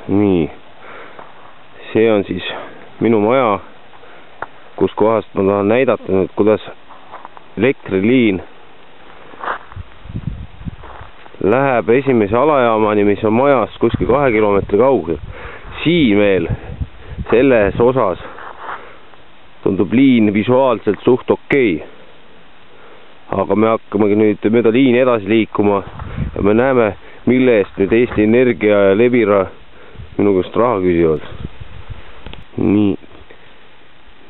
nii, see on siis minu maja, kus kohast ma tahan näidata nüüd, kuidas elektriliin läheb esimese alajaamani, mis on majast kuskil 2 kilomeetri kaugel. Siin veel selles osas tundub liin visuaalselt suht okei. Aga me hakkamegi nüüd mööda liini edasi liikuma ja me näeme, mille eest nüüd Eesti Energia ja Levira minu käest raha küsivad. Nii.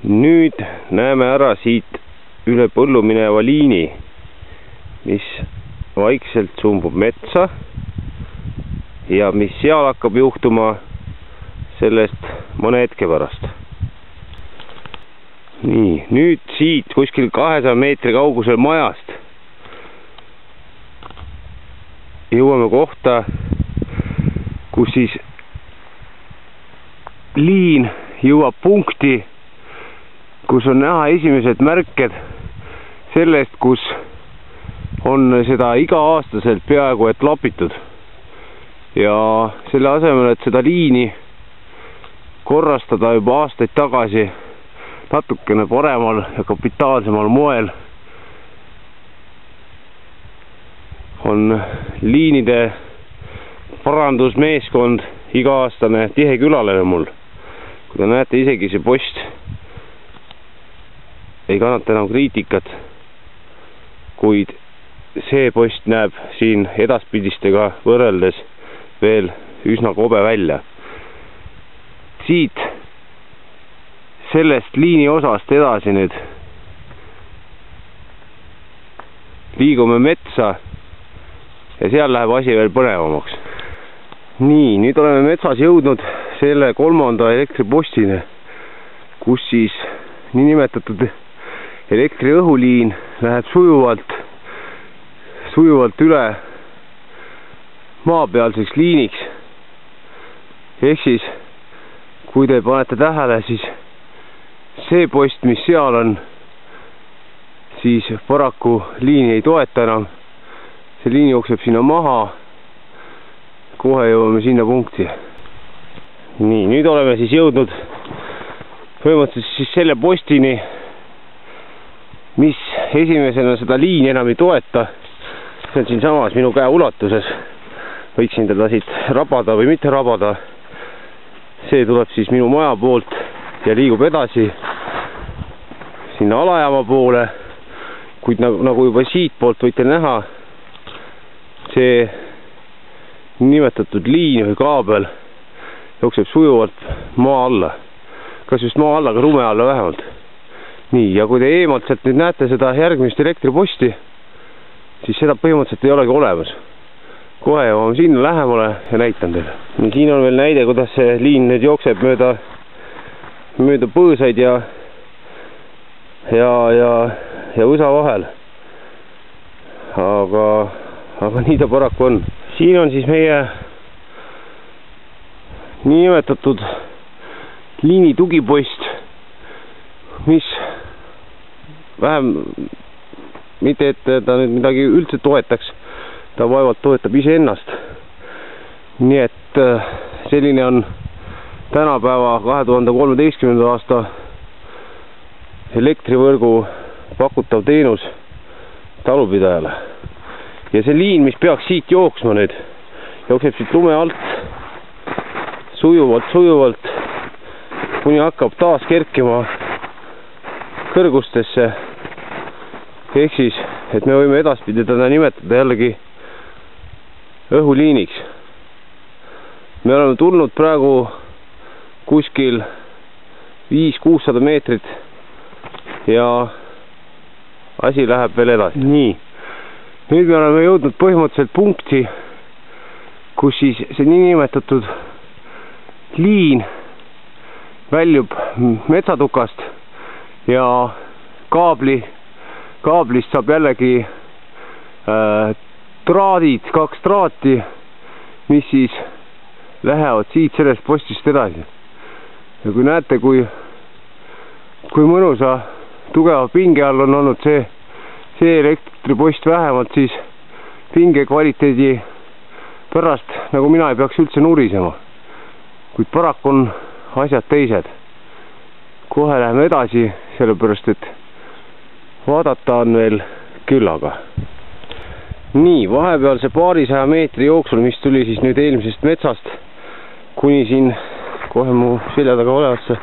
Nüüd näeme ära siit üle põllu mineva liini, mis vaikselt sumbub metsa ja mis seal hakkab juhtuma, sellest mõne hetke pärast. Nii, nüüd siit kuskil 200 meetri kaugusel majast jõuame kohta, kus siis liin jõuab punkti, kus on näha esimesed märked sellest, kus on seda iga-aastaselt peaaegu et lapitud. Ja selle asemel, et seda liini korrastada juba aastaid tagasi natukene paremal ja kapitaalsemal moel, on liinide parandusmeeskond iga-aastane tihe külaline mul. Kui te näete, isegi see post ei kannata enam kriitikat, kuid see post näeb siin edaspidistega võrreldes veel üsna kobe välja. Siit sellest liini osast edasi nüüd liigume metsa ja seal läheb asi veel põnevamaks. Nii, nüüd oleme metsas jõudnud selle 3. elektripostini, kus siis niinimetatud elektriõhuliin läheb sujuvalt üle maapealseks liiniks. Ehk siis, kui te panete tähele, siis see post, mis seal on, siis paraku liini ei toeta enam. See liin jookseb sinna maha. Kohe jõuame sinna punkti. Nii, nüüd oleme siis jõudnud põhimõtteliselt siis selle postini, mis esimesena seda liini enam ei toeta. See on siin samas minu käe ulatuses. Võiksin teda siit rabada või mitte rabada. See tuleb siis minu maja poolt ja liigub edasi sinna alajaama poole, kuid nagu juba siit poolt võite näha, see nimetatud liin või kaabel jookseb sujuvalt maa alla. Kas just maa alla, aga lume alla vähemalt. Nii, ja kui te eemalt sealt nüüd näete seda järgmist elektriposti, siis seda põhimõtteliselt ei olegi olemas. Kohe jõuame sinna lähemale ja näitan teile. Nii, siin on veel näide, kuidas see liin nüüd jookseb mööda põõsaid ja õsa vahel. Aga nii ta paraku on. Siin on siis meie niinimetatud liini tugipost, mis vähem, mitte et ta nüüd midagi üldse toetaks, ta vaevalt toetab iseennast. Nii et selline on tänapäeva 2013. aasta elektrivõrgu pakutav teenus talupidajale. Ja see liin, mis peaks siit jooksma nüüd, jookseb siit lume alt sujuvalt, kuni hakkab taas kerkima kõrgustesse. Ehk siis, et me võime edaspidi teda nimetada jällegi õhuliiniks. Me oleme tulnud praegu kuskil 500–600 meetrit ja asi läheb veel edasi. Nii, nüüd me oleme jõudnud põhimõtteliselt punkti, kus siis see niinimetatud liin väljub metsatukast ja kaablist saab jällegi traadid, 2 traati, mis siis lähevad siit sellest postist edasi. Ja kui näete, kui mõnusa tugeva pinge all on olnud see elektripost vähemalt, siis pinge kvaliteedi pärast, nagu mina ei peaks üldse nurisema. kuid paraku on asjad teised. Kohe läheme edasi, sellepärast et vaadata on veel küllaga. Nii, vahepealse paarisaja meetri jooksul, mis tuli siis nüüd eelmisest metsast kuni siin kohe mu selja taga olevasse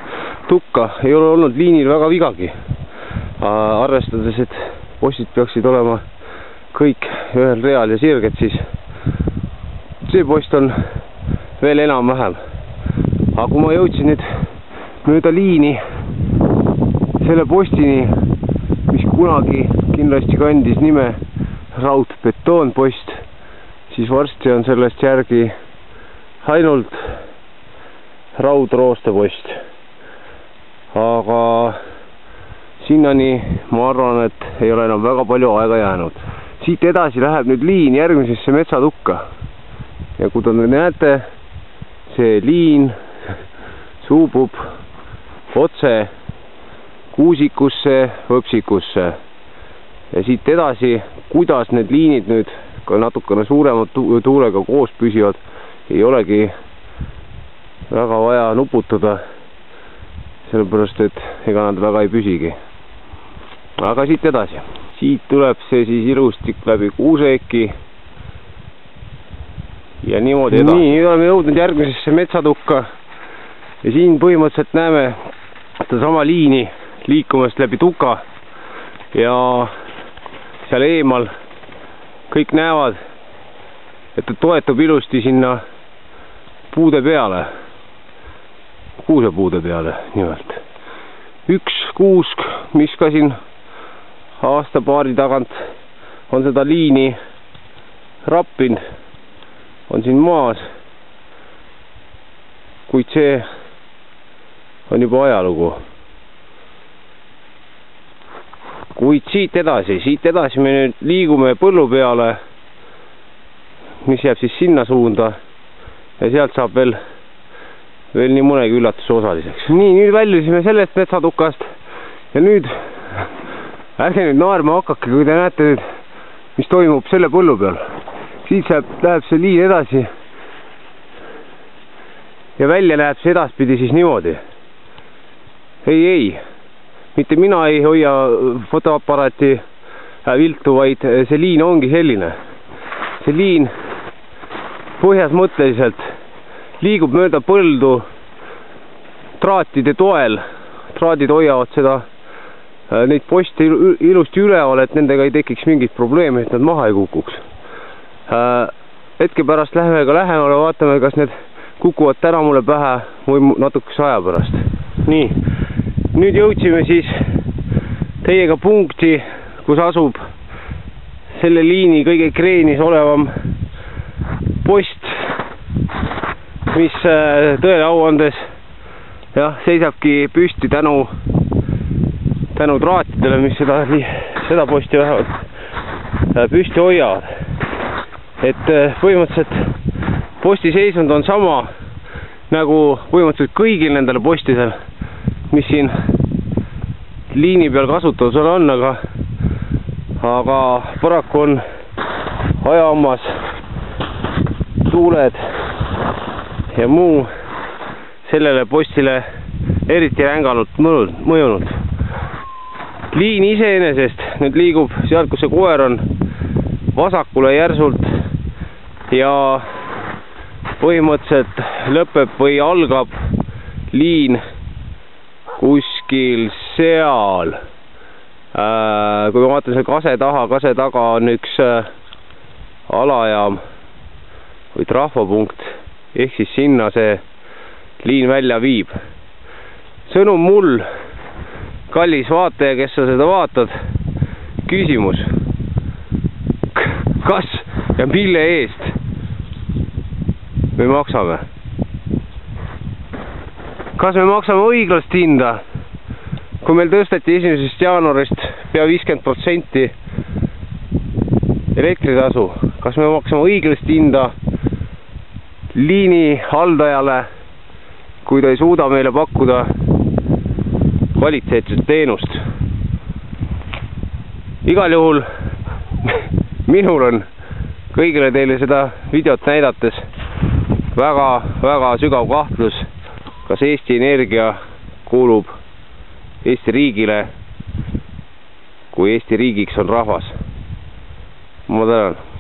tukka, ei ole olnud liinil väga vigagi. Arvestades, et postid peaksid olema kõik ühel real ja sirged, siis see post on veel enam-vähem. Aga kui ma jõudsin nüüd mööda liini selle postini, mis kunagi kindlasti kandis nime raudbetoonpost, siis varsti on sellest järgi ainult raudroostepost. Aga sinnani ma arvan, et ei ole enam väga palju aega jäänud. Siit edasi läheb nüüd liin järgmisesse metsatukka. Ja kui te näete, see liin suubub otse kuusikusse, võpsikusse. Ja siit edasi, kuidas need liinid nüüd ka natukene suurema tuulega koos püsivad, ei olegi väga vaja nuputada, sellepärast et ega nad väga ei püsigi. Aga siit edasi. Siit tuleb see siis ilustik läbi kuuseeki ja niimoodi edasi. Nii, nüüd oleme jõudnud järgmisesse metsatukka ja siin põhimõtteliselt näeme sama liini liikumast läbi tuka ja seal eemal kõik näevad, et ta toetub ilusti sinna puude peale, kuusepuude peale nimelt. Üks kuusk, mis ka siin aasta-paari tagant on seda liini rappinud, on siin maas, kuid see on juba ajalugu. Kuid siit edasi me nüüd liigume põllu peale, mis jääb siis sinna suunda ja sealt saab veel nii mõnegi üllatuse osaliseks. Nii, nüüd väljusime sellest metsatukast ja nüüd ärge nüüd naerma hakake, kui te näete nüüd, mis toimub selle põllu peal. Siit läheb see liin edasi ja välja läheb see edaspidi siis niimoodi. Ei. Mitte mina ei hoia fotoaparaati viltu, vaid see liin ongi selline. See liin põhjasmõtteliselt liigub mööda põldu traatide toel. Traadid hoiavad neid poste ilusti üleval, et nendega ei tekiks mingit probleemi, et nad maha ei kukuks. Hetke pärast läheme ka lähemale, vaatame, kas need kukuvad täna mulle pähe või natukese aja pärast. Nii. Nüüd jõudsime siis teiega punkti, kus asub selle liini kõige kreenis olevam post, mis tõele au andes seisabki püsti tänu traatidele, mis seda posti vähemalt püsti hoiavad. Et põhimõtteliselt posti seisund on sama nagu põhimõtteliselt kõigil nendele postidel, mis siin liini peal kasutusel on, aga paraku on ajahammas, tuuled ja muu sellele postile eriti rängalt mõjunud. Liin iseenesest nüüd liigub sealt, kus see koer on, vasakule järsult ja põhimõtteliselt lõpeb või algab liin kuskil seal. Kui ma vaatan selle kase taga on üks alajaam või trahvapunkt, ehk siis sinna see liin välja viib. Sõnum mul, kallis vaataja, kes sa seda vaatad, küsimus. Kas ja mille eest me maksame? Kas me maksame õiglast hinda, kui meil tõsteti 1. jaanuarist pea 50% elektritasu? Kas me maksame õiglast hinda liini haldajale, kui ta ei suuda meile pakkuda kvaliteetset teenust? Igal juhul minul on kõigile teile seda videot näidates väga sügav kahtlus, kas Eesti Energia kuulub Eesti riigile, kui Eesti riigiks on rahvas. Ma tänan.